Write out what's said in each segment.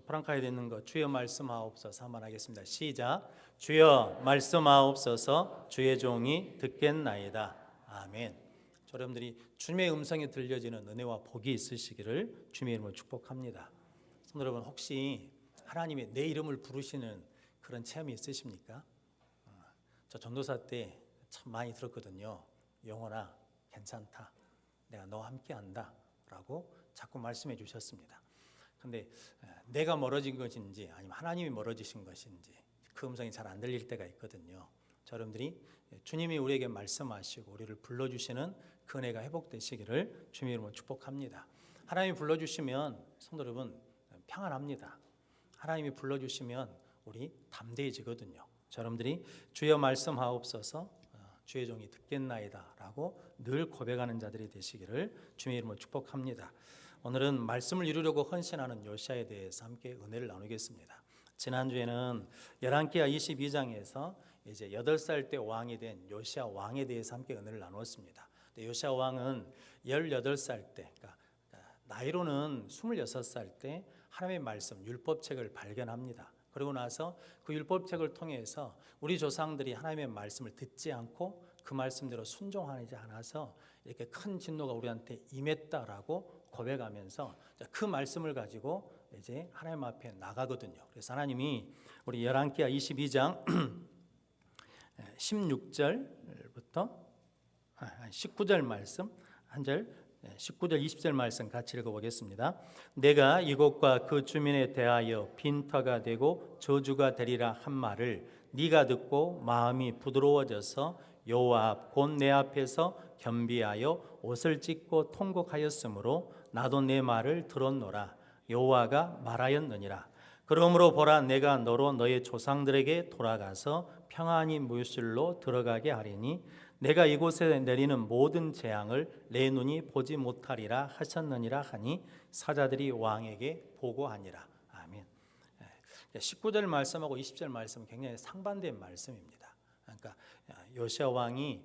프랑카에 있는 거 주여 말씀하옵소서 한번 하겠습니다. 시작. 주여 말씀하옵소서 주의 종이 듣겠나이다. 아멘. 여러분들이 주님의 음성이 들려지는 은혜와 복이 있으시기를 주님의 이름으로 축복합니다. 여러분 혹시 하나님이 내 이름을 부르시는 그런 체험이 있으십니까? 저 전도사 때 참 많이 들었거든요. 영혼아 괜찮다. 내가 너와 함께한다 라고 자꾸 말씀해 주셨습니다. 그런데 내가 멀어진 것인지 아니면 하나님이 멀어지신 것인지 그 음성이 잘 안 들릴 때가 있거든요. 여러분들이 주님이 우리에게 말씀하시고 우리를 불러주시는 그 은혜가 회복되시기를 주님의 이름으로 축복합니다. 하나님이 불러주시면 성도 여러분 평안합니다. 하나님이 불러주시면 우리 담대해지거든요. 여러분들이 주여 말씀하옵소서 주의 종이 듣겠나이다 라고 늘 고백하는 자들이 되시기를 주님의 이름으로 축복합니다. 오늘은 말씀을 이루려고 헌신하는 요시아에 대해서 함께 은혜를 나누겠습니다. 지난주에는 열왕기하 22장에서 이제 8살 때 왕이 된 요시아 왕에 대해서 함께 은혜를 나누었습니다. 요시아 왕은 18살 때, 그러니까 나이로는 26살 때 하나님의 말씀, 율법책을 발견합니다. 그리고 나서 그 율법책을 통해서 우리 조상들이 하나님의 말씀을 듣지 않고 그 말씀대로 순종하지 않아서 이렇게 큰 진노가 우리한테 임했다라고 고백하면서 그 말씀을 가지고 이제 하나님 앞에 나가거든요. 그래서 하나님이 우리 열왕기하 22장 16절부터 19절 말씀 한 절 19절 20절 말씀 같이 읽어보겠습니다. 내가 이곳과 그 주민에 대하여 빈터가 되고 저주가 되리라 한 말을 네가 듣고 마음이 부드러워져서 여호와 앞 곧 내 앞에서 겸비하여 옷을 찢고 통곡하였으므로 나도 내 말을 들었노라. 여호와가 말하였느니라. 그러므로 보라 내가 너로 너의 조상들에게 돌아가서 평안히 묘실로 들어가게 하리니 내가 이곳에 내리는 모든 재앙을 내 눈이 보지 못하리라 하셨느니라 하니 사자들이 왕에게 보고하니라. 아멘. 19절 말씀하고 20절 말씀은 굉장히 상반된 말씀입니다. 그러니까 요시아 왕이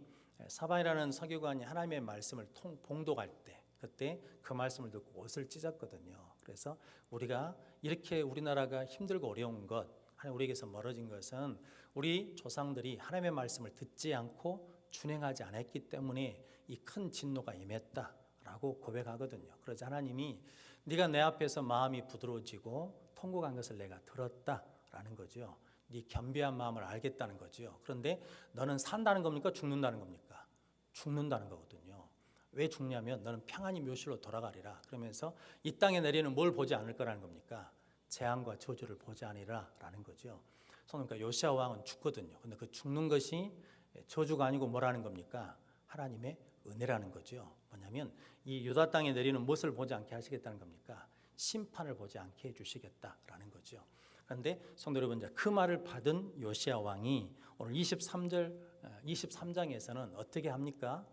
사반이라는 서기관이 하나님의 말씀을 봉독할 때 그때 그 말씀을 듣고 옷을 찢었거든요. 그래서 우리가 이렇게 우리나라가 힘들고 어려운 것, 하나님 우리에게서 멀어진 것은 우리 조상들이 하나님의 말씀을 듣지 않고 준행하지 않았기 때문에 이 큰 진노가 임했다라고 고백하거든요. 그러자 하나님이 네가 내 앞에서 마음이 부드러워지고 통곡한 것을 내가 들었다라는 거죠. 네 겸비한 마음을 알겠다는 거죠. 그런데 너는 산다는 겁니까? 죽는다는 겁니까? 죽는다는 거거든요. 왜 죽냐면 너는 평안히 묘실로 돌아가리라. 그러면서 이 땅에 내리는 뭘 보지 않을 거라는 겁니까? 재앙과 저주를 보지 않으리라라는 거죠. 그러니까 요시아 왕은 죽거든요. 근데 그 죽는 것이 저주가 아니고 뭐라는 겁니까? 하나님의 은혜라는 거죠. 뭐냐면 이 유다 땅에 내리는 무엇을 보지 않게 하시겠다는 겁니까? 심판을 보지 않게 해주시겠다라는 거죠. 그런데 성도 여러분, 그 말을 받은 요시아 왕이 오늘 23장에서는 어떻게 합니까?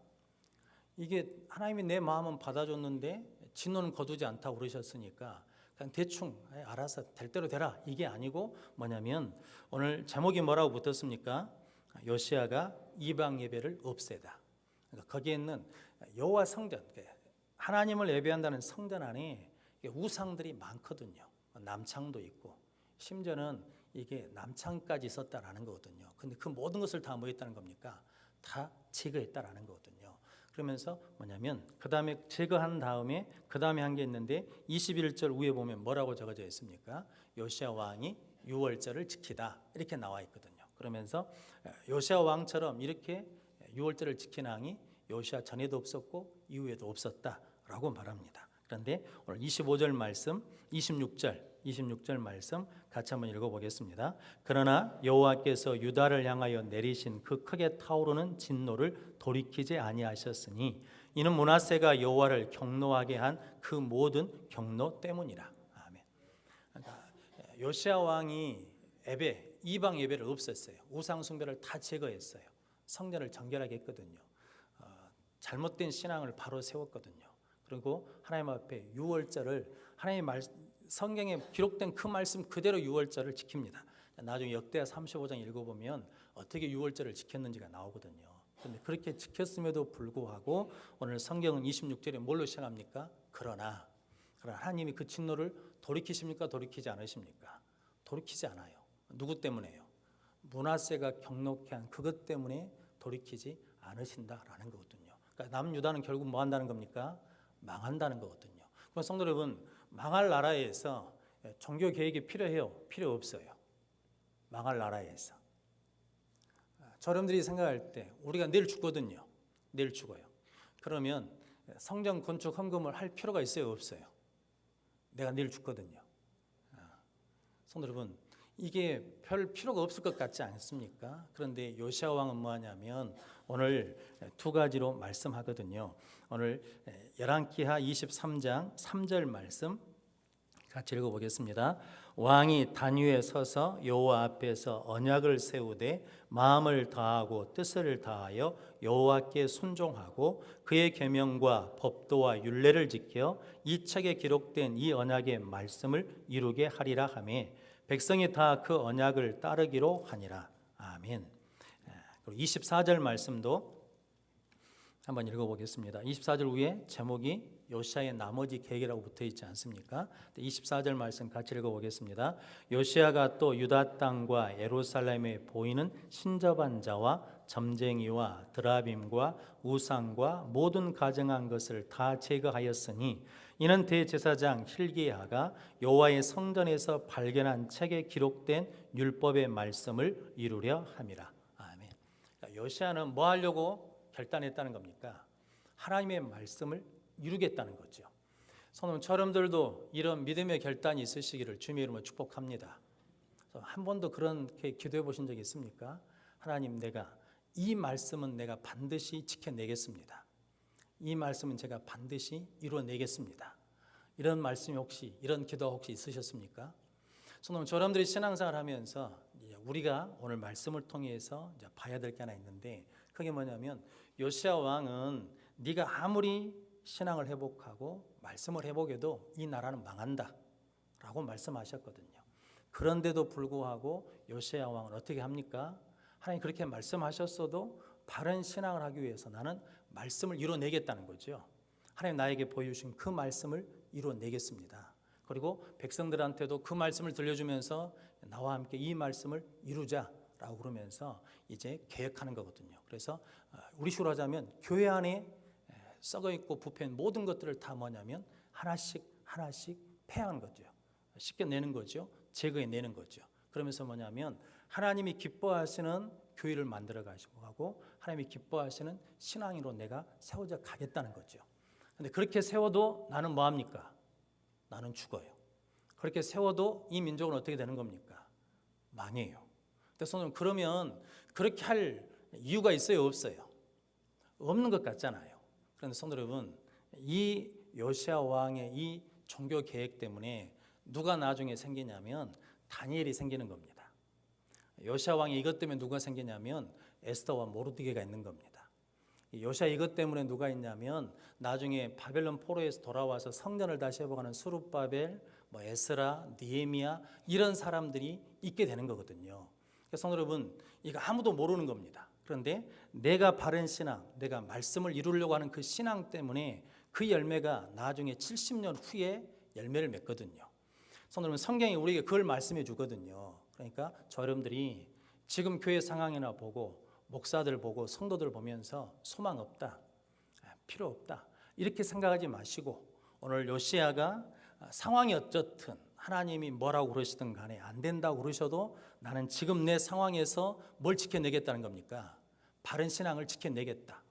이게 하나님이 내 마음은 받아줬는데 진노는 거두지 않다고 그러셨으니까 그냥 대충 알아서 될 대로 되라 이게 아니고 뭐냐면 오늘 제목이 뭐라고 붙었습니까? 요시아가 이방 예배를 없애다. 그러니까 거기에 있는 여호와 성전, 하나님을 예배한다는 성전 안에 우상들이 많거든요. 남창도 있고 심지어는 이게 남창까지 있었다라는 거거든요. 근데 그 모든 것을 다 뭐 했다는 겁니까? 다 제거했다라는 거거든요. 그러면서 뭐냐면 그 다음에 제거한 다음에 그 다음에 한 게 있는데 21절 위에 보면 뭐라고 적어져 있습니까? 요시아 왕이 유월절을 지키다 이렇게 나와 있거든요. 그러면서 요시아 왕처럼 이렇게 유월절을 지킨 왕이 요시아 전에도 없었고 이후에도 없었다라고 말합니다. 그런데 오늘 25절 말씀, 26절 말씀 같이 한번 읽어보겠습니다. 그러나 여호와께서 유다를 향하여 내리신 그 크게 타오르는 진노를 돌이키지 아니하셨으니 이는 므낫세가 여호와를 경노하게 한 그 모든 경노 때문이라. 아멘. 그러니까 요시아 왕이 이방 예배를 없앴어요. 우상 숭배를 다 제거했어요. 성전을 정결하게 했거든요. 잘못된 신앙을 바로 세웠거든요. 그리고 하나님 앞에 유월절을 하나님 성경에 기록된 그 말씀 그대로 유월절을 지킵니다. 나중에 역대하 35장 읽어보면 어떻게 유월절을 지켰는지가 나오거든요. 그런데 그렇게 지켰음에도 불구하고 오늘 성경은 26절에 뭘로 시작합니까? 그러나 그러나 하나님이 그 진노를 돌이키십니까? 돌이키지 않으십니까? 돌이키지 않아요. 누구 때문에요? 므낫세가 경록케 한 그것 때문에 돌이키지 않으신다라는 거거든요. 그러니까 남유다는 결국 뭐 한다는 겁니까? 망한다는 거거든요. 그럼 성도 여러분, 망할 나라에서 종교 개혁이 필요해요? 필요 없어요? 망할 나라에서. 여러분들이 생각할 때 우리가 내일 죽거든요. 내일 죽어요. 그러면 성전 건축 헌금을 할 필요가 있어요? 없어요? 내가 내일 죽거든요. 성도 여러분, 이게 별 필요가 없을 것 같지 않습니까? 그런데 요시야 왕은 뭐하냐면 오늘 두 가지로 말씀하거든요. 오늘 열왕기하 23장 3절 말씀 같이 읽어보겠습니다. 왕이 단 위에 서서 여호와 앞에서 언약을 세우되 마음을 다하고 뜻을 다하여 여호와께 순종하고 그의 계명과 법도와 율례를 지켜 이 책에 기록된 이 언약의 말씀을 이루게 하리라 하며 백성이 다 그 언약을 따르기로 하니라. 아멘. 그리고 24절 말씀도 한번 읽어보겠습니다. 24절 위에 제목이 요시야의 나머지 계획이라고 붙어 있지 않습니까? 24절 말씀 같이 읽어보겠습니다. 요시야가 또 유다 땅과 예루살렘에 보이는 신접한 자와 점쟁이와 드라빔과 우상과 모든 가증한 것을 다 제거하였으니 이는 대제사장 hil기야가 여호와의 성전에서 발견한 책에 기록된 율법의 말씀을 이루려 함이라. 아멘. 그러니까 요시야는 뭐 하려고 결단했다는 겁니까? 하나님의 말씀을 이루겠다는 거죠. 성도님, 여러분들도 이런 믿음의 결단이 있으시기를 주님의 이름으로 축복합니다. 한 번도 그렇게 기도해 보신 적이 있습니까? 하나님, 내가 이 말씀은 내가 반드시 지켜내겠습니다. 이 말씀은 제가 반드시 이루어내겠습니다. 이런 말씀이 혹시, 이런 기도가 혹시 있으셨습니까? 성도님, 여러분들이 신앙생활 하면서 우리가 오늘 말씀을 통해서 이제 봐야 될 게 하나 있는데, 그게 뭐냐면 요시야 왕은 네가 아무리 신앙을 회복하고 말씀을 회복해도 이 나라는 망한다 라고 말씀하셨거든요. 그런데도 불구하고 요시야 왕은 어떻게 합니까? 하나님 그렇게 말씀하셨어도 바른 신앙을 하기 위해서 나는 말씀을 이뤄내겠다는 거죠. 하나님 나에게 보여주신 그 말씀을 이뤄내겠습니다. 그리고 백성들한테도 그 말씀을 들려주면서 나와 함께 이 말씀을 이루자라고 그러면서 이제 계획하는 거거든요. 그래서 우리 식으로 하자면 교회 안에 썩어 있고 부패한 모든 것들을 다 뭐냐면 하나씩 폐하는 거죠. 씻겨내는 거죠. 제거해내는 거죠. 그러면서 뭐냐면 하나님이 기뻐하시는 교회를 만들어 가시고 하고 하나님이 기뻐하시는 신앙으로 내가 세워져 가겠다는 거죠. 근데 그렇게 세워도 나는 뭐합니까? 나는 죽어요. 그렇게 세워도 이 민족은 어떻게 되는 겁니까? 망해요. 그래서 그러면 그렇게 할 이유가 있어요? 없어요? 없는 것 같잖아요. 그런데 성도 여러분, 이 요시야 왕의 이 종교 계획 때문에 누가 나중에 생기냐면 다니엘이 생기는 겁니다. 요시야 왕이 이것 때문에 누가 생기냐면 에스더와 모르드게가 있는 겁니다. 요시야 이것 때문에 누가 있냐면 나중에 바벨론 포로에서 돌아와서 성전을 다시 회복하는 스룹바벨, 에스라, 느헤미야 이런 사람들이 있게 되는 거거든요. 그래서 성도 여러분, 이거 아무도 모르는 겁니다. 그런데 내가 바른 신앙, 내가 말씀을 이루려고 하는 그 신앙 때문에 그 열매가 나중에 70년 후에 열매를 맺거든요. 성도 여러분, 성경이 우리에게 그걸 말씀해 주거든요. 그러니까 저 여러분들이 지금 교회 상황이나 보고 목사들 보고 성도들 보면서 소망 없다, 필요 없다 이렇게 생각하지 마시고 오늘 요시야가 상황이 어쨌든 하나님이 뭐라고 그러시든 간에 안 된다고 그러셔도 나는 지금 내 상황에서 뭘 지켜내겠다는 겁니까? 바른 신앙을 지켜내겠다.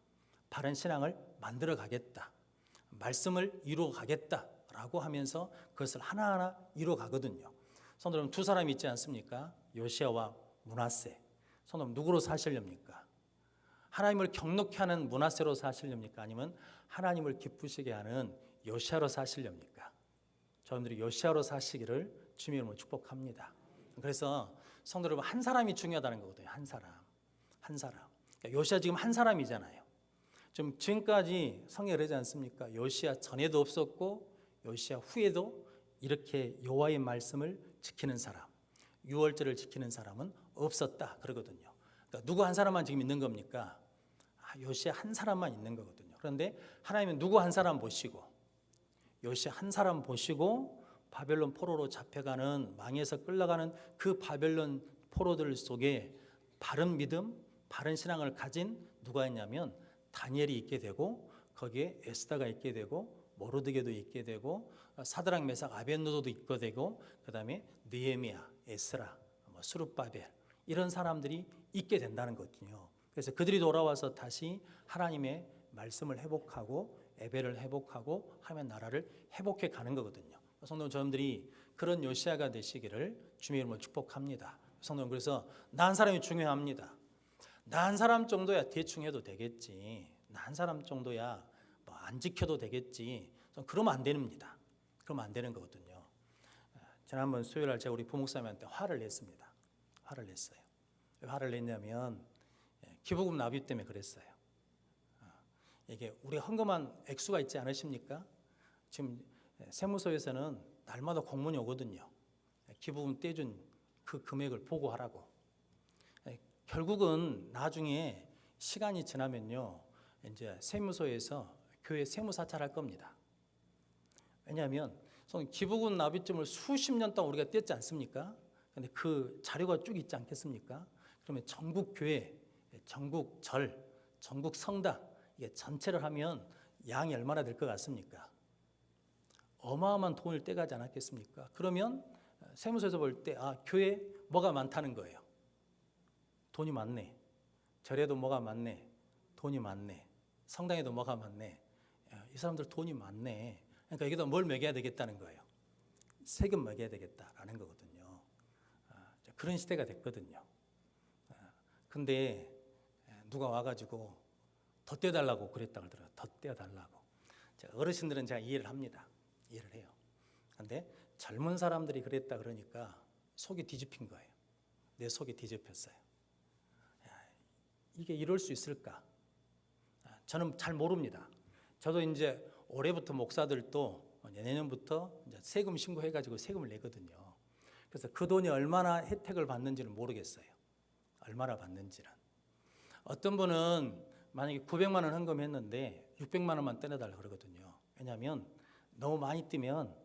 바른 신앙을 만들어 가겠다. 말씀을 이루어 가겠다라고 하면서 그것을 하나하나 이루어 가거든요. 성도 여러분, 두 사람이 있지 않습니까? 요시야와 므낫세. 성도 여러분, 누구로 사시렵니까? 하나님을 경록케 하는 므낫세로 사시렵니까? 아니면 하나님을 기쁘시게 하는 요시야로 사시렵니까? 저분들이 요시야로 사시기를 주님의 이름으로 축복합니다. 그래서 성도 여러분, 한 사람이 중요하다는 거거든요. 한 사람. 그러니까 요시야 지금 한 사람이잖아요. 좀 지금까지 성경에 그러지 않습니까? 요시야 전에도 없었고 요시야 후에도 이렇게 여호와의 말씀을 지키는 사람, 유월절을 지키는 사람은 없었다 그러거든요. 그러니까 누구 한 사람만 지금 있는 겁니까? 요시야 한 사람만 있는 거거든요. 그런데 하나님은 누구 한 사람 보시고 요시야 한 사람 보시고 바벨론 포로로 잡혀가는, 망해서 끌려가는 그 바벨론 포로들 속에 바른 믿음, 바른 신앙을 가진 누가 있냐면 다니엘이 있게 되고, 거기에 에스더가 있게 되고, 모르드게도 있게 되고, 사드락 메삭 아벤노도도 있게 되고, 그다음에 느헤미야, 에스라, 스룹바벨, 이런 사람들이 있게 된다는 거거든요. 그래서 그들이 돌아와서 다시 하나님의 말씀을 회복하고 예배를 회복하고 하면 나라를 회복해 가는 거거든요. 성도 여러분들이 그런 요시야가 되시기를 주님의 이름으로 축복합니다. 성도, 그래서 나 한 사람이 중요합니다. 나 한 사람 정도야 대충 해도 되겠지. 나 한 사람 정도야 뭐 안 지켜도 되겠지. 그러면 안 됩니다. 그러면 안 되는 거거든요. 지난번 수요일 날 제가 우리 부목사님한테 화를 냈습니다. 화를 냈어요. 왜 화를 냈냐면 기부금 납입 때문에 그랬어요. 이게 우리 헌금한 액수가 있지 않으십니까? 지금 세무서에서는 날마다 공문이 오거든요. 기부금 떼준 그 금액을 보고하라고. 결국은 나중에 시간이 지나면요, 이제 세무서에서 교회 세무사찰할 겁니다. 왜냐하면 기부금 납입금을 수십 년 동안 우리가 뗐지 않습니까? 근데 그 자료가 쭉 있지 않겠습니까? 그러면 전국 교회, 전국 절, 전국 성당, 이게 전체를 하면 양이 얼마나 될 것 같습니까? 어마어마한 돈을 떼가지 않았겠습니까? 그러면 세무서에서 볼 때 교회 뭐가 많다는 거예요. 돈이 많네. 절에도 뭐가 많네. 돈이 많네. 성당에도 뭐가 많네. 이 사람들 돈이 많네. 그러니까 여기다 뭘 매겨야 되겠다는 거예요. 세금 매겨야 되겠다라는 거거든요. 그런 시대가 됐거든요. 근데 누가 와가지고 더 떼달라고 그랬다고 하더라고요. 더 떼달라고. 어르신들은 제가 이해를 합니다. 이해를 해요. 근데 젊은 사람들이 그랬다 그러니까 속이 뒤집힌 거예요. 내 속이 뒤집혔어요. 이게 이럴 수 있을까? 저는 잘 모릅니다. 저도 이제 올해부터 목사들도 내년부터 이제 세금 신고해가지고 세금을 내거든요. 그래서 그 돈이 얼마나 혜택을 받는지는 모르겠어요. 얼마나 받는지는. 어떤 분은 만약에 900만 원 헌금했는데 600만 원만 떼내달라고 그러거든요. 왜냐하면 너무 많이 떼면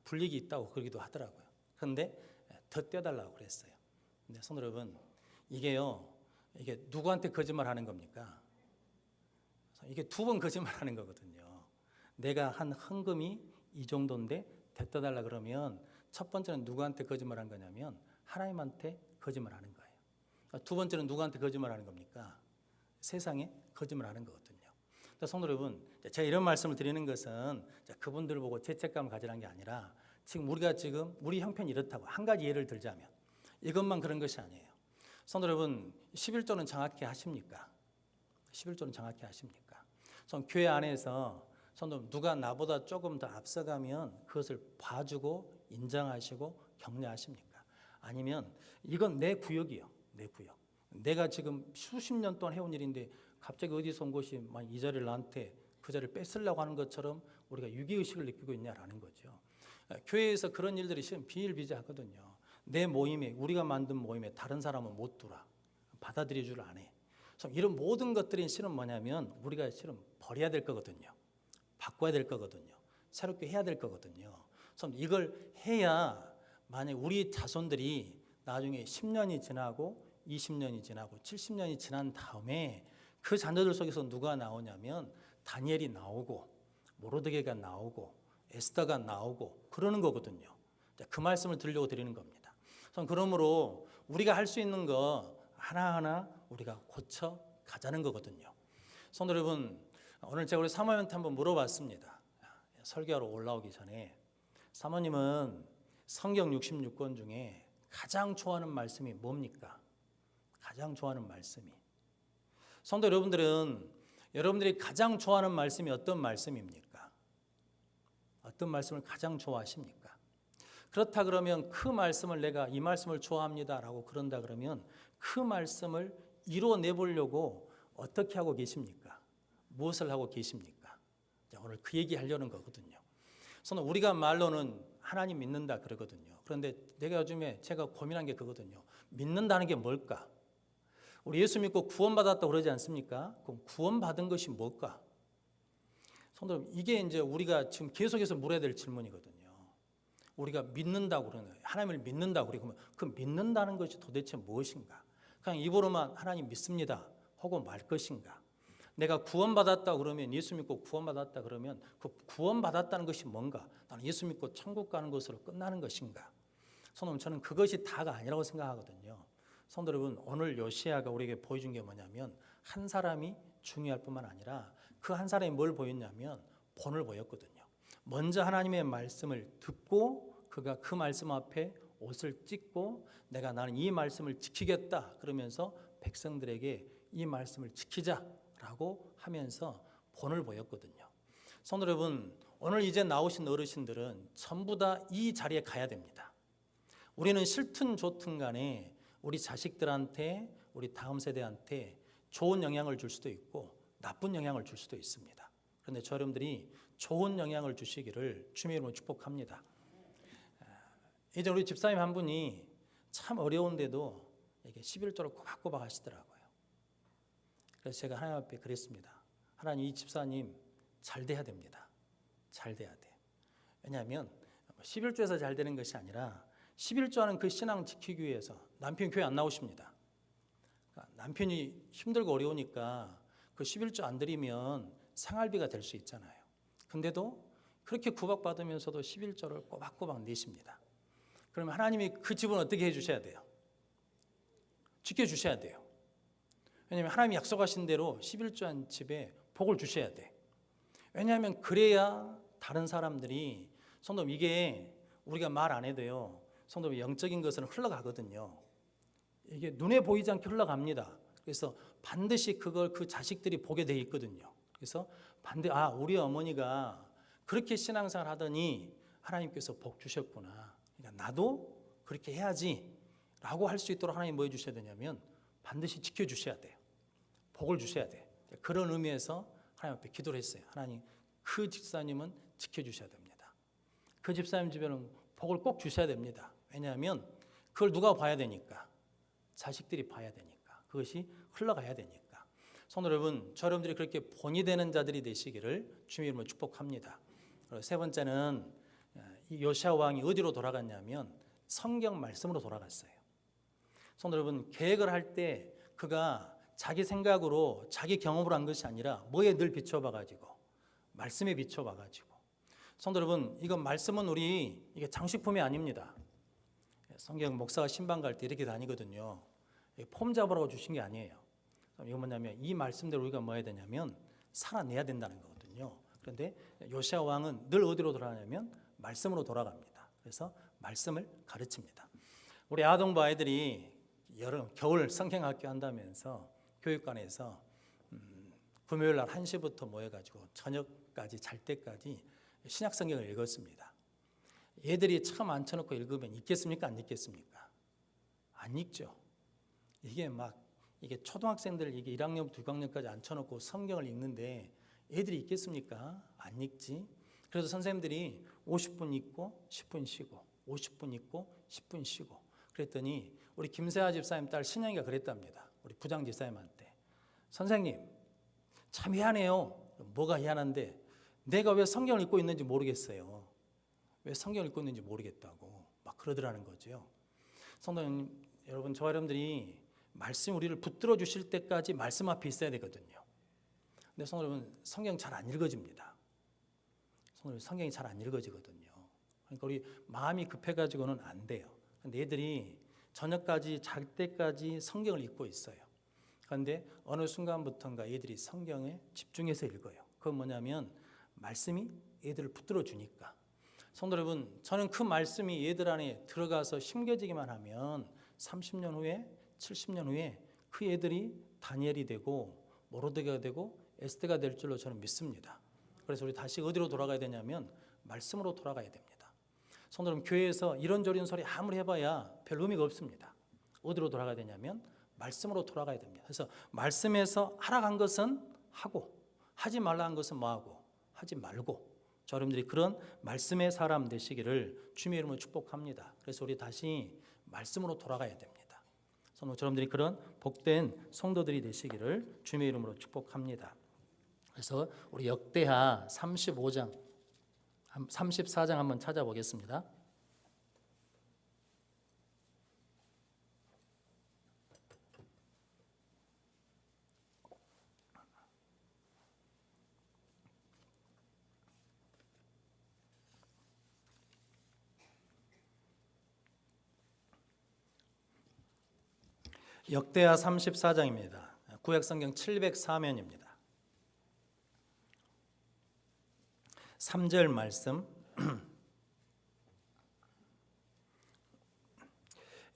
불이익이 있다고 그러기도 하더라고요. 그런데 더 떼달라고 그랬어요. 근데 성도 여러분, 이게요, 이게 누구한테 거짓말 하는 겁니까? 이게 두 번 거짓말 하는 거거든요. 내가 한 헌금이 이 정도인데 더 떼달라 그러면 첫 번째는 누구한테 거짓말 한 거냐면 하나님한테 거짓말 하는 거예요. 두 번째는 누구한테 거짓말 하는 겁니까? 세상에 거짓말 하는 거거든요. 성도 여러분, 제가 이런 말씀을 드리는 것은 그분들을 보고 죄책감을 가지라는 게 아니라 지금 우리 형편이 이렇다고 한 가지 예를 들자면 이것만 그런 것이 아니에요. 성도 여러분, 11조는 정확히 하십니까? 11조는 정확히 하십니까? 교회 안에서 성도 누가 나보다 조금 더 앞서가면 그것을 봐주고 인정하시고 격려하십니까? 아니면 이건 내 구역이요. 내 구역. 내가 지금 수십 년 동안 해온 일인데 갑자기 어디서 온 것이 이 자리를 나한테 그 자리를 뺏으려고 하는 것처럼 우리가 유기의식을 느끼고 있냐라는 거죠. 교회에서 그런 일들이 실은 비일비재하거든요. 내 모임에, 우리가 만든 모임에 다른 사람은 못 들어와. 받아들여 줄 안 해. 이런 모든 것들이 실은 뭐냐면 우리가 실은 버려야 될 거거든요. 바꿔야 될 거거든요. 새롭게 해야 될 거거든요. 이걸 해야 만약 우리 자손들이 나중에 10년이 지나고 20년이 지나고 70년이 지난 다음에 그 자녀들 속에서 누가 나오냐면 다니엘이 나오고 모르드게가 나오고 에스더가 나오고 그러는 거거든요. 그 말씀을 드리려고 드리는 겁니다. 그러므로 우리가 할 수 있는 거 하나하나 우리가 고쳐 가자는 거거든요. 성도 여러분, 오늘 제가 우리 사모님한테 한번 물어봤습니다. 설교하러 올라오기 전에 사모님은 성경 66권 중에 가장 좋아하는 말씀이 뭡니까? 가장 좋아하는 말씀이. 성도 여러분들이 가장 좋아하는 말씀이 어떤 말씀입니까? 어떤 말씀을 가장 좋아하십니까? 그렇다 그러면 그 말씀을 내가 이 말씀을 좋아합니다라고 그런다 그러면 그 말씀을 이뤄내보려고 어떻게 하고 계십니까? 무엇을 하고 계십니까? 오늘 그 얘기 하려는 거거든요. 우리가 말로는 하나님 믿는다 그러거든요. 그런데 내가 요즘에 제가 고민한 게 그거거든요. 믿는다는 게 뭘까? 우리 예수 믿고 구원받았다고 그러지 않습니까? 그럼 구원받은 것이 뭘까? 성도 여러분, 이게 이제 우리가 지금 계속해서 물어야 될 질문이거든요. 우리가 믿는다고 그러는, 하나님을 믿는다고 그러면 그 믿는다는 것이 도대체 무엇인가? 그냥 입으로만 하나님 믿습니다 하고 말 것인가? 내가 구원받았다 그러면, 예수 믿고 구원받았다 그러면 그 구원받았다는 것이 뭔가? 나는 예수 믿고 천국 가는 것으로 끝나는 것인가? 성도 여러분, 저는 그것이 다가 아니라고 생각하거든요. 성도 여러분, 오늘 요시야가 우리에게 보여준 게 뭐냐면 한 사람이 중요할 뿐만 아니라 그 한 사람이 뭘 보였냐면 본을 보였거든요. 먼저 하나님의 말씀을 듣고 그가 그 말씀 앞에 옷을 찢고 나는 이 말씀을 지키겠다 그러면서 백성들에게 이 말씀을 지키자라고 하면서 본을 보였거든요. 성도 여러분, 오늘 이제 나오신 어르신들은 전부 다 이 자리에 가야 됩니다. 우리는 싫든 좋든 간에 우리 자식들한테, 우리 다음 세대한테 좋은 영향을 줄 수도 있고 나쁜 영향을 줄 수도 있습니다. 그런데 저 여러분들이 좋은 영향을 주시기를 주님의 이름으로 축복합니다. 이제 우리 집사님 한 분이 참 어려운데도 이게 11조를 꼬박꼬박 하시더라고요. 그래서 제가 하나님 앞에 그랬습니다. 하나님, 이 집사님 잘 돼야 됩니다. 잘 돼야 돼. 왜냐하면 11조에서 잘 되는 것이 아니라 11조 하는 그 신앙 지키기 위해서 남편이 교회 안 나오십니다. 그러니까 남편이 힘들고 어려우니까 그 11조 안 드리면 생활비가 될 수 있잖아요. 근데도 그렇게 구박받으면서도 11조를 꼬박꼬박 내십니다. 그러면 하나님이 그 집은 어떻게 해주셔야 돼요? 지켜주셔야 돼요. 왜냐하면 하나님이 약속하신 대로 11조 한 집에 복을 주셔야 돼. 왜냐하면 그래야 다른 사람들이, 성도님, 이게 우리가 말 안 해도요, 성도님, 영적인 것은 흘러가거든요. 이게 눈에 보이지 않게 흘러갑니다. 그래서 반드시 그걸 그 자식들이 보게 돼 있거든요. 그래서 우리 어머니가 그렇게 신앙생활 하더니 하나님께서 복 주셨구나. 그러니까 나도 그렇게 해야지 라고 할 수 있도록 하나님 뭐 해주셔야 되냐면 반드시 지켜주셔야 돼요. 복을 주셔야 돼요. 그런 의미에서 하나님 앞에 기도를 했어요. 하나님, 그 집사님은 지켜주셔야 됩니다. 그 집사님 집에는 복을 꼭 주셔야 됩니다. 왜냐하면 그걸 누가 봐야 되니까, 자식들이 봐야 되니까, 그것이 흘러가야 되니까. 성도 여러분, 저 여러분들이 그렇게 본이 되는 자들이 되시기를 주님의 이름으로 축복합니다. 그리고 세 번째는, 이 요시야 왕이 어디로 돌아갔냐면 성경 말씀으로 돌아갔어요. 성도 여러분, 계획을 할 때 그가 자기 생각으로, 자기 경험으로 한 것이 아니라 뭐에 늘 비춰봐가지고, 말씀에 비춰봐가지고. 성도 여러분, 이건 말씀은 이게 장식품이 아닙니다. 성경 목사가 신방 갈 때 이렇게 다니거든요. 폼 잡으라고 주신 게 아니에요. 이건 뭐냐면 이 말씀대로 우리가 뭐 해야 되냐면 살아내야 된다는 거거든요. 그런데 요시야 왕은 늘 어디로 돌아가냐면 말씀으로 돌아갑니다. 그래서 말씀을 가르칩니다. 우리 아동부 아이들이 겨울 성경학교 한다면서 교육관에서 금요일 날 1시부터 모여가지고 저녁까지, 잘 때까지 신약성경을 읽었습니다. 얘들이 처음 앉혀놓고 읽으면 읽겠습니까? 안 읽겠습니까? 안 읽죠. 이게 초등학생들 1학년부터 6학년까지 앉혀놓고 성경을 읽는데 애들이 읽겠습니까? 안 읽지. 그래서 선생님들이 50분 읽고 10분 쉬고, 50분 읽고 10분 쉬고. 그랬더니 우리 김세아 집사님 딸 신영이가 그랬답니다. 우리 부장 집사님한테. 선생님, 참 희한해요. 뭐가 희한한데 내가 왜 성경을 읽고 있는지 모르겠어요. 왜 성경을 읽고 있는지 모르겠다고 막 그러더라는 거죠. 성도님 여러분, 저와 여러분들이 말씀 우리를 붙들어 주실 때까지 말씀 앞에 있어야 되거든요. 근데 성도 여러분, 성경 잘 안 읽어집니다. 성경이 잘 안 읽어지거든요. 그러니까 우리 마음이 급해가지고는 안 돼요. 근데 애들이 저녁까지, 잘 때까지 성경을 읽고 있어요. 그런데 어느 순간부터인가 애들이 성경에 집중해서 읽어요. 그건 뭐냐면 말씀이 애들을 붙들어 주니까. 성도 여러분, 저는 그 말씀이 애들 안에 들어가서 심겨지기만 하면 30년 후에, 70년 후에 그 애들이 다니엘이 되고 모르드게가 되고 에스더가 될 줄로 저는 믿습니다. 그래서 우리 다시 어디로 돌아가야 되냐면 말씀으로 돌아가야 됩니다. 성도 여러분, 교회에서 이런저런 소리 아무리 해봐야 별 의미가 없습니다. 어디로 돌아가야 되냐면 말씀으로 돌아가야 됩니다. 그래서 말씀에서 하라고 한 것은 하고, 하지 말라 한 것은 뭐하고, 하지 말고, 저 여러분들이 그런 말씀의 사람 되시기를 주님의 이름으로 축복합니다. 그래서 우리 다시 말씀으로 돌아가야 됩니다. 여러분들이 그런 복된 성도들이 되시기를 주님의 이름으로 축복합니다. 그래서 우리 역대하 35장, 34장 한번 찾아보겠습니다. 역대하 34장입니다. 구약성경 704면입니다. 3절 말씀.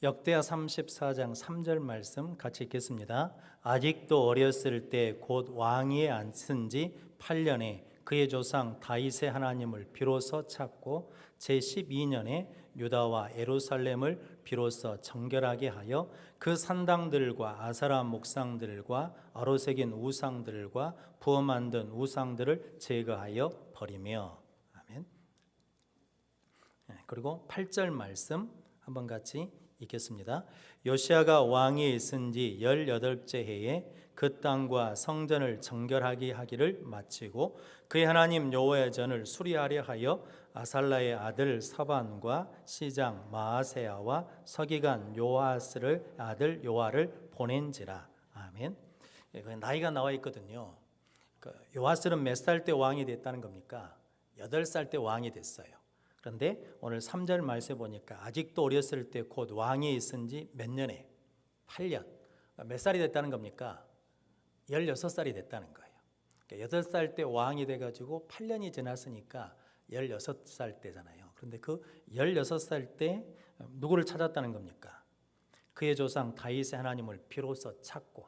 역대하 34장 3절 말씀 같이 읽겠습니다. 아직도 어렸을 때 곧 왕위에 앉은 지 8년에 그의 조상 다윗의 하나님을 비로소 찾고 제12년에 유다와 예루살렘을 비로소 정결하게 하여 그 산당들과 아사라 목상들과 어로새긴 우상들과 부어 만든 우상들을 제거하여 버리며. 아멘. 그리고 8절 말씀 한번 같이 읽겠습니다. 요시아가 왕위에 있은 지 18째 해에 그 땅과 성전을 정결하게 하기를 마치고 그의 하나님 여호와의 전을 수리하려 하여 아살라의 아들 사반과 시장 마아세야와 서기관 요아스를 아들 요아를 보낸지라. 아멘. 나이가 나와 있거든요. 요아스는 몇 살 때 왕이 됐다는 겁니까? 8살 때 왕이 됐어요. 그런데 오늘 3절 말씀에 보니까 아직도 어렸을 때 곧 왕위에 있은 지 몇 년에? 8년. 몇 살이 됐다는 겁니까? 16살이 됐다는 거예요. 8살 때 왕이 돼가지고 8년이 지났으니까 16살 때잖아요. 그런데 그 16살 때 누구를 찾았다는 겁니까? 그의 조상 다윗의 하나님을 비로소 찾고.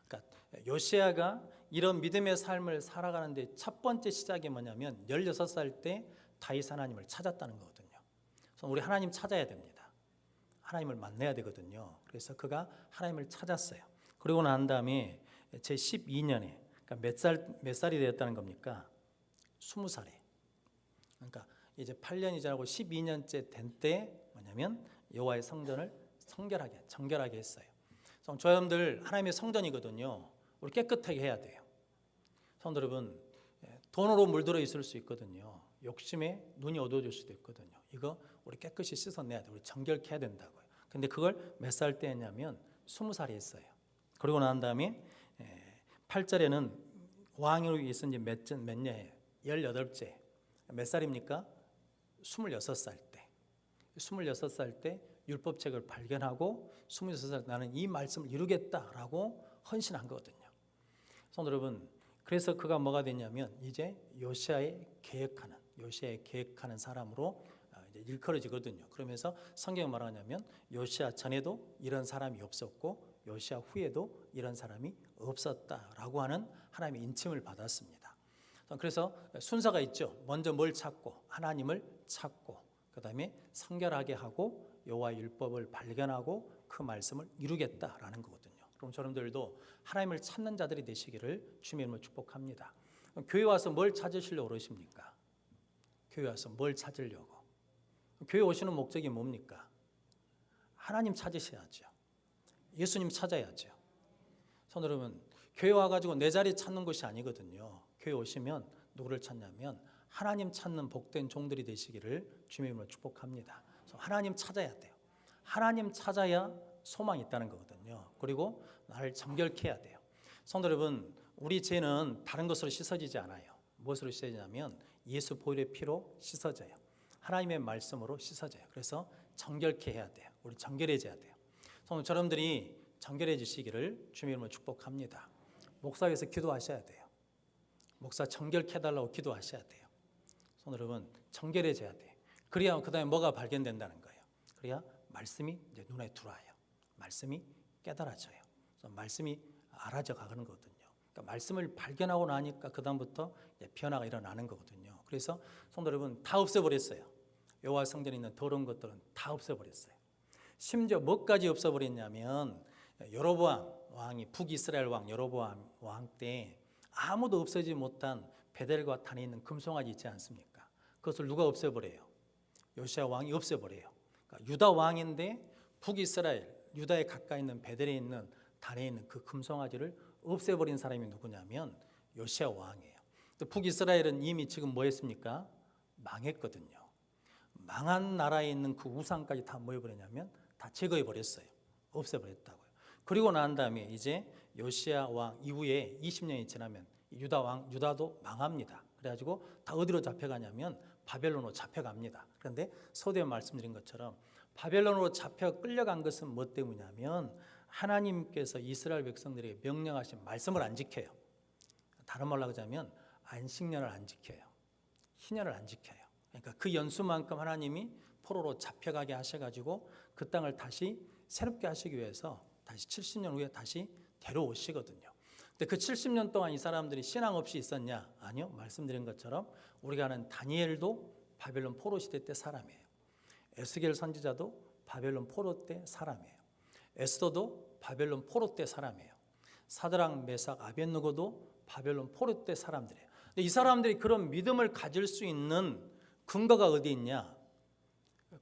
그러니까 요시아가 이런 믿음의 삶을 살아가는데 첫 번째 시작이 뭐냐면 16살 때 다윗 하나님을 찾았다는 거거든요. 그래서 우리 하나님 찾아야 됩니다. 하나님을 만나야 되거든요. 그래서 그가 하나님을 찾았어요. 그리고 난 다음에 제 12년에 그러니까 몇 살이 되었다는 겁니까? 20살에. 그러니까 이제 8년이 지나고 12년째 된 때 뭐냐면 여호와의 성전을 정결하게 했어요. 저 여러분들 하나님의 성전이거든요. 우리 깨끗하게 해야 돼요. 성도 여러분, 돈으로 물들어 있을 수 있거든요. 욕심에 눈이 어두워질 수도 있거든요. 이거 우리 깨끗이 씻어내야 돼요. 우리 정결케 해야 된다고요. 근데 그걸 몇 살 때 했냐면 20살에 했어요. 그리고 난 다음에 8절에는 왕으로 있은 지 몇 년이에요? 18째. 몇 살입니까? 26살 때. 26살 때 율법책을 발견하고 26살 나는 이 말씀을 이루겠다라고 헌신한 거거든요. 성도 여러분, 그래서 그가 뭐가 됐냐면 이제 요시아의 계획하는 사람으로 이제 일컬어지거든요. 그러면서 성경이 말하냐면 요시아 전에도 이런 사람이 없었고 요시아 후에도 이런 사람이 없었다라고 하는 하나님의 인침을 받았습니다. 그래서 순서가 있죠. 먼저 뭘 찾고 하나님을 찾고 그다음에 성결하게 하고 여호와의 율법을 발견하고 그 말씀을 이루겠다라는 거거든요. 그럼 여러분들도 하나님을 찾는 자들이 되시기를 주님의 이름으로 축복합니다. 교회 와서 뭘 찾으시려고 그러십니까? 교회 와서 뭘 찾으려고? 교회 오시는 목적이 뭡니까? 하나님 찾으셔야죠. 예수님 찾아야죠. 성도 여러분, 교회 와가지고 내 자리 찾는 것이 아니거든요. 교회 오시면 누구를 찾냐면 하나님 찾는 복된 종들이 되시기를 주님의 이름으로 축복합니다. 그래서 하나님 찾아야 돼요. 하나님 찾아야 소망이 있다는 거거든요. 그리고 나를 정결케 해야 돼요. 성도 여러분, 우리 죄는 다른 것으로 씻어지지 않아요. 무엇으로 씻어지냐면 예수 보혈의 피로 씻어져요. 하나님의 말씀으로 씻어져요. 그래서 정결케 해야 돼요. 우리 정결해져야 돼요. 성도 여러분들이 정결해지시기를 주님의 이름으로 축복합니다. 목사께서 기도하셔야 돼요. 목사 정결케 해달라고 기도하셔야 돼요. 성도 여러분, 정결해져야 돼요. 그래야 그 다음에 뭐가 발견된다는 거예요. 그래야 말씀이 이제 눈에 들어와요. 말씀이 깨달아져요. 그래서 말씀이 알아져 가는 거거든요. 그러니까 말씀을 발견하고 나니까 그 다음부터 변화가 일어나는 거거든요. 그래서 성도 여러분 다 없애버렸어요. 여호와 성전에 있는 더러운 것들은 다 없애버렸어요. 심지어 뭐까지 없애버렸냐면 여로보암 왕이 북이스라엘 왕 여로보암 왕 때 아무도 없애지 못한 베델과 단에 있는 금송아지 있지 않습니까? 그것을 누가 없애버려요? 요시아 왕이 없애버려요. 그러니까 유다 왕인데 북이스라엘 유다에 가까이 있는 베델에 있는 단에 있는 그 금송아지를 없애버린 사람이 누구냐면 요시아 왕이에요. 또 북이스라엘은 이미 지금 뭐 했습니까? 망했거든요. 망한 나라에 있는 그 우상까지 다 뭐 해버렸냐면 다 제거해 버렸어요. 없애버렸다고요. 그리고 난 다음에 이제 요시아 왕 이후에 20년이 지나면 유다도 망합니다. 그래가지고 다 어디로 잡혀가냐면 바벨론으로 잡혀갑니다. 그런데 서두에 말씀드린 것처럼 바벨론으로 잡혀 끌려간 것은 뭐 때문이냐면 하나님께서 이스라엘 백성들에게 명령하신 말씀을 안 지켜요. 다른 말로 하자면 안식년을 안 지켜요. 희년을 안 지켜요. 그러니까 그 연수만큼 하나님이 포로로 잡혀가게 하셔가지고 그 땅을 다시 새롭게 하시기 위해서 다시 70년 후에 다시 데려오시거든요. 근데 그 70년 동안 이 사람들이 신앙 없이 있었냐? 아니요. 말씀드린 것처럼 우리가 아는 다니엘도 바벨론 포로 시대 때 사람이에요. 에스겔 선지자도 바벨론 포로 때 사람이에요. 에스더도 바벨론 포로 때 사람이에요. 사드락, 메삭, 아벳느고도 바벨론 포로 때 사람들이에요. 근데 이 사람들이 그런 믿음을 가질 수 있는 근거가 어디 있냐?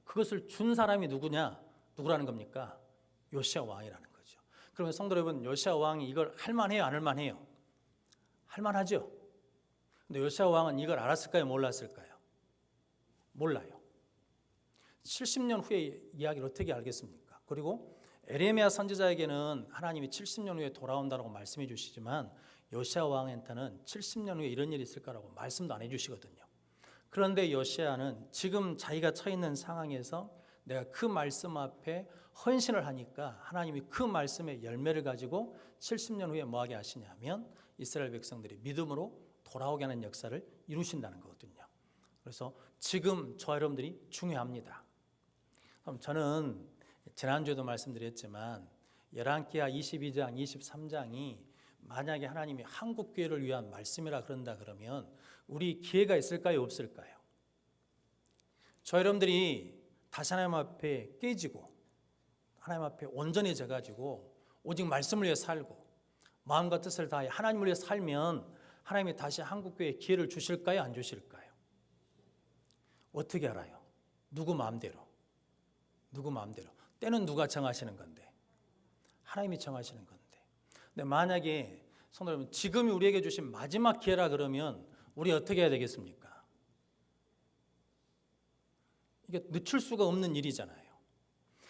그것을 준 사람이 누구라는 겁니까? 요시아 왕이라는 거죠. 그러면 성도 여러분, 요시아 왕이 이걸 할만해요, 안 할만해요? 할만하죠. 근데 요시아 왕은 이걸 알았을까요, 몰랐을까요? 몰라요. 70년 후에 이야기를 어떻게 알겠습니까? 그리고 에레미야 선지자에게는 하나님이 70년 후에 돌아온다고 말씀해 주시지만 요시아 왕한테는 70년 후에 이런 일이 있을 거라고 말씀도 안 해주시거든요. 그런데 요시아는 지금 자기가 처해 있는 상황에서 내가 그 말씀 앞에 헌신을 하니까 하나님이 그 말씀의 열매를 가지고 70년 후에 뭐하게 하시냐면 이스라엘 백성들이 믿음으로 돌아오게 하는 역사를 이루신다는 거거든요. 그래서 지금 저와 여러분들이 중요합니다. 그럼 저는 지난주에도 말씀드렸지만 열왕기하 22장, 23장이 만약에 하나님이 한국교회를 위한 말씀이라 그런다 그러면 우리 기회가 있을까요, 없을까요? 저 여러분들이 다시 하나님 앞에 깨지고 하나님 앞에 온전해져 가지고 오직 말씀을 위해 살고 마음과 뜻을 다해 하나님을 위해 살면 하나님이 다시 한국교회에 기회를 주실까요, 안 주실까요? 어떻게 알아요? 누구 마음대로. 때는 누가 정하시는 건데? 하나님이 정하시는 건데. 근데 만약에 성도 여러분, 지금이 우리에게 주신 마지막 기회라 그러면 우리 어떻게 해야 되겠습니까? 이게 늦출 수가 없는 일이잖아요.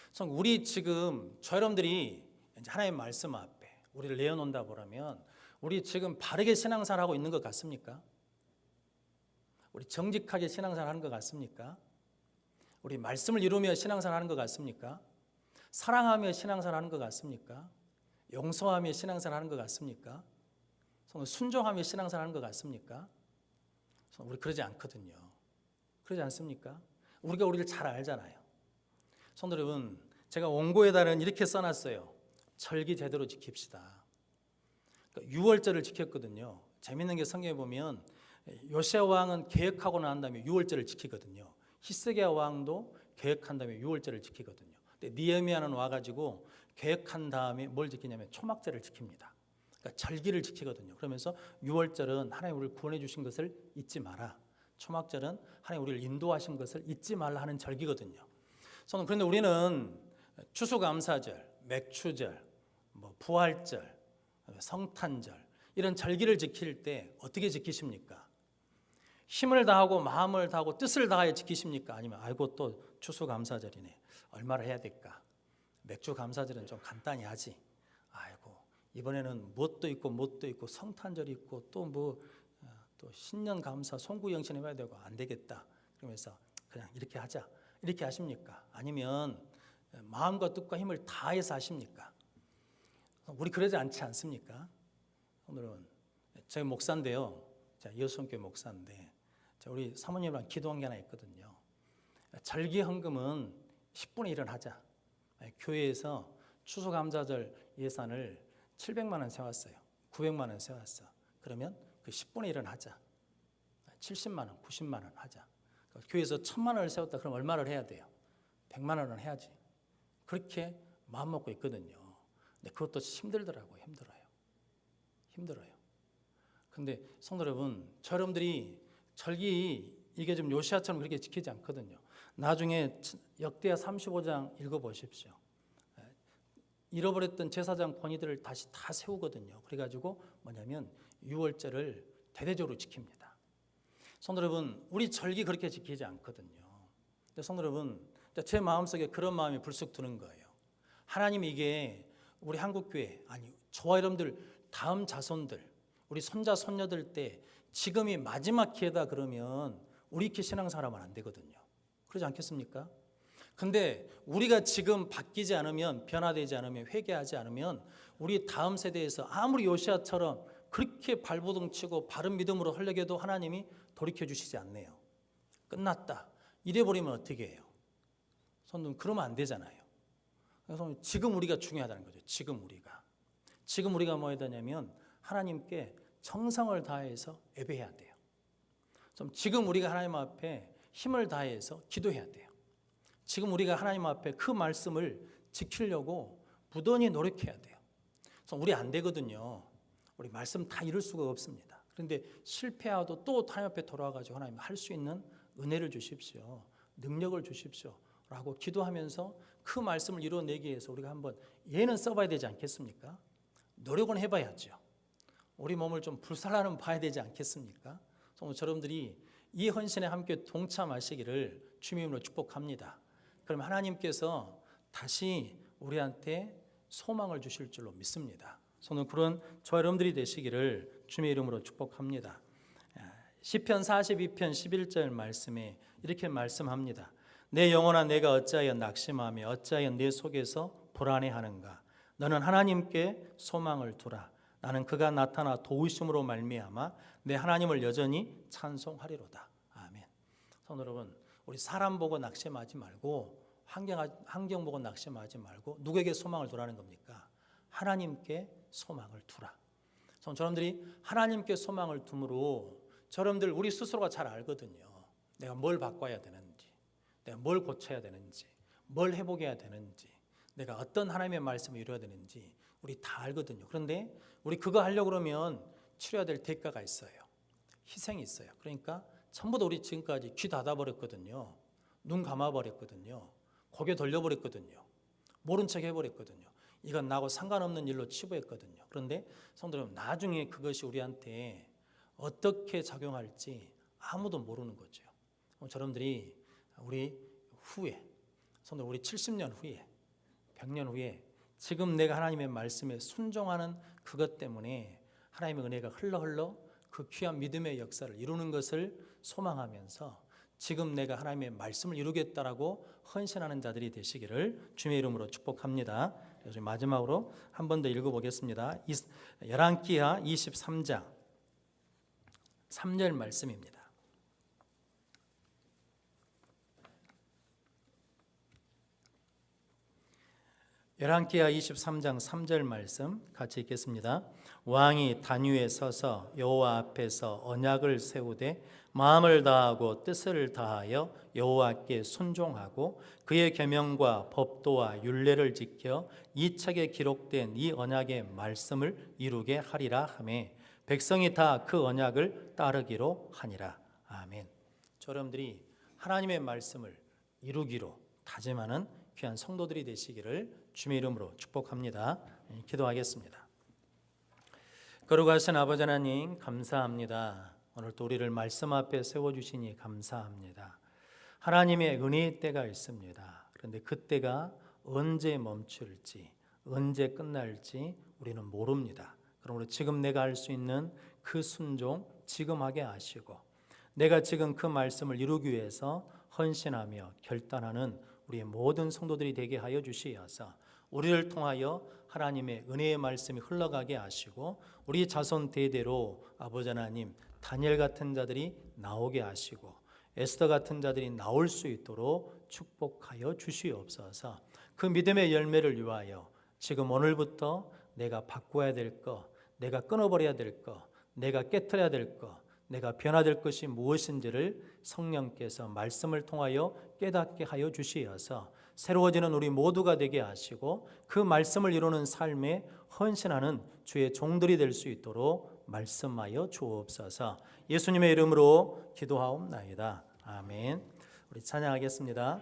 그래서 우리 지금 저 여러분들이 하나님의 말씀 앞에 우리를 내어놓는다 보라면 우리 지금 바르게 신앙생활하고 있는 것 같습니까? 우리 정직하게 신앙생활하는 것 같습니까? 우리 말씀을 이루며 신앙생활하는 것 같습니까? 사랑하며 신앙생활하는 것 같습니까? 용서하며 신앙생활하는 것 같습니까? 순종하며 신앙생활하는 것 같습니까? 우리 그러지 않거든요. 그러지 않습니까? 우리가 우리를 잘 알잖아요. 성도 여러분, 제가 원고에다는 이렇게 써놨어요. 절기 제대로 지킵시다. 그러니까 6월절을 지켰거든요. 재밌는 게 성경에 보면 요시아 왕은 계획하고 난 다음에 6월절을 지키거든요. 히스기야 왕도 계획한 다음에 6월절을 지키거든요. 근데 느헤미야는 와가지고 계획한 다음에 뭘 지키냐면 초막절을 지킵니다. 그러니까 절기를 지키거든요. 그러면서 6월절은 하나님 우리를 구원해 주신 것을 잊지 마라. 초막절은 하나님 우리를 인도하신 것을 잊지 말라 하는 절기거든요. 그런데 우리는 추수감사절, 맥추절, 부활절, 성탄절 이런 절기를 지킬 때 어떻게 지키십니까? 힘을 다하고 마음을 다하고 뜻을 다하여 지키십니까? 아니면 아이고 또 추수감사절이네. 얼마를 해야 될까? 맥주감사절은 좀 간단히 하지. 아이고 이번에는 뭣도 있고 성탄절이 있고 또 신년감사 송구영신 해봐야 되고 안 되겠다. 그러면서 그냥 이렇게 하자. 이렇게 하십니까? 아니면 마음과 뜻과 힘을 다해서 하십니까? 우리 그러지 않지 않습니까? 오늘은 저희 목사인데요. 여수교회 목사인데 우리 사모님이랑 기도한 게 하나 있거든요. 절기 헌금은 10분의 1은 하자. 교회에서 추수감사절 예산을 700만 원 세웠어요. 900만 원 세웠어. 그러면 그 10분의 1은 하자. 70만 원, 90만 원 하자. 교회에서 1000만 원을 세웠다. 그럼 얼마를 해야 돼요? 100만 원은 해야지. 그렇게 마음먹고 있거든요. 근데 그것도 힘들더라고요. 힘들어요. 근데 성도 여러분, 여러분들이 절기 이게 좀 요시아처럼 그렇게 지키지 않거든요. 나중에 역대하 35장 읽어보십시오. 잃어버렸던 제사장 권위들을 다시 다 세우거든요. 그래가지고 뭐냐면 유월절을 대대적으로 지킵니다. 성도 여러분, 우리 절기 그렇게 지키지 않거든요. 근데 성도 여러분, 제 마음속에 그런 마음이 불쑥 드는 거예요. 하나님, 이게 우리 한국교회, 아니 저와 여러분들 다음 자손들, 우리 손자 손녀들 때 지금이 마지막 기회다 그러면 우리 이렇게 신앙생활하면 안 되거든요. 그러지 않겠습니까? 근데 우리가 지금 바뀌지 않으면, 변화되지 않으면, 회개하지 않으면 우리 다음 세대에서 아무리 요시아처럼 그렇게 발버둥 치고 바른 믿음으로 하려고 하나님이 돌이켜 주시지 않네요. 끝났다 이래버리면 어떻게 해요? 손님, 그러면 안 되잖아요. 그래서 지금 우리가 중요하다는 거죠. 지금 우리가 뭐 해야 되냐면 하나님께 정성을 다해서 예배해야 돼요. 지금 우리가 하나님 앞에 힘을 다해서 기도해야 돼요. 지금 우리가 하나님 앞에 그 말씀을 지키려고 부단히 노력해야 돼요. 그래서 우리 안 되거든요. 우리 말씀 다 이룰 수가 없습니다. 그런데 실패하도 또 하나님 앞에 돌아와가지고 하나님 할 수 있는 은혜를 주십시오. 능력을 주십시오. 라고 기도하면서 그 말씀을 이루어내기 위해서 우리가 한번 예는 써봐야 되지 않겠습니까? 노력은 해봐야죠. 우리 몸을 좀 불살라는 봐야 되지 않겠습니까? 그래서 여러분들이 이 헌신에 함께 동참하시기를 주님으로 축복합니다. 그럼 하나님께서 다시 우리한테 소망을 주실 줄로 믿습니다. 저는 그런 저와 여러분들이 되시기를 주님의 이름으로 축복합니다. 시편 42편 11절 말씀에 이렇게 말씀합니다. 내 영혼아, 내가 어찌하여 낙심하며 어찌하여 내 속에서 불안해하는가? 너는 하나님께 소망을 두라. 나는 그가 나타나 도우심으로 말미암아 내 하나님을 여전히 찬송하리로다. 아멘. 성도 여러분, 우리 사람 보고 낙심하지 말고 환경 보고 낙심하지 말고 누구에게 소망을 두라는 겁니까? 하나님께 소망을 두라. 저러분들이 하나님께 소망을 둠으로 저러분들 우리 스스로가 잘 알거든요. 내가 뭘 바꿔야 되는지, 내가 뭘 고쳐야 되는지, 뭘 회복해야 되는지, 내가 어떤 하나님의 말씀을 이루어야 되는지 우리 다 알거든요. 그런데 우리 그거 하려고 그러면 치러야 될 대가가 있어요. 희생이 있어요. 그러니까 전부 다 우리 지금까지 귀 닫아버렸거든요. 눈 감아버렸거든요. 고개 돌려버렸거든요. 모른 척 해버렸거든요. 이건 나하고 상관없는 일로 치부했거든요. 그런데 성도 여러분, 나중에 그것이 우리한테 어떻게 작용할지 아무도 모르는 거죠. 여러분들이 우리 후에, 성도 우리 70년 후에, 100년 후에 지금 내가 하나님의 말씀에 순종하는 그것 때문에 하나님의 은혜가 흘러 그 귀한 믿음의 역사를 이루는 것을 소망하면서 지금 내가 하나님의 말씀을 이루겠다라고 헌신하는 자들이 되시기를 주님의 이름으로 축복합니다. 그래서 마지막으로 한 번 더 읽어보겠습니다. 열왕기하 23장 3절 말씀입니다. 열왕기하 23장 3절 말씀 같이 읽겠습니다. 왕이 단 위에 서서 여호와 앞에서 언약을 세우되 마음을 다하고 뜻을 다하여 여호와께 순종하고 그의 계명과 법도와 율례를 지켜 이 책에 기록된 이 언약의 말씀을 이루게 하리라 하매 백성이 다 그 언약을 따르기로 하니라. 아멘. 여러분들이 하나님의 말씀을 이루기로 다짐하는 귀한 성도들이 되시기를 주님의 이름으로 축복합니다. 기도하겠습니다. 거룩하신 아버지 하나님, 감사합니다. 오늘 또 우리를 말씀 앞에 세워주시니 감사합니다. 하나님의 은혜의 때가 있습니다. 그런데 그 때가 언제 멈출지, 언제 끝날지 우리는 모릅니다. 그러므로 지금 내가 할 수 있는 그 순종 지금 하게 하시고, 내가 지금 그 말씀을 이루기 위해서 헌신하며 결단하는 우리의 모든 성도들이 되게 하여 주시어서 우리를 통하여 하나님의 은혜의 말씀이 흘러가게 하시고 우리 자손 대대로 아버지 하나님 다니엘 같은 자들이 나오게 하시고 에스더 같은 자들이 나올 수 있도록 축복하여 주시옵소서. 그 믿음의 열매를 위하여 지금 오늘부터 내가 바꿔야 될 것, 내가 끊어버려야 될 것, 내가 깨트려야 될 것, 내가 변화될 것이 무엇인지를 성령께서 말씀을 통하여 깨닫게 하여 주시어서 새로워지는 우리 모두가 되게 하시고 그 말씀을 이루는 삶에 헌신하는 주의 종들이 될 수 있도록 말씀하여 주옵소서. 예수님의 이름으로 기도하옵나이다. 아멘. 우리 찬양하겠습니다.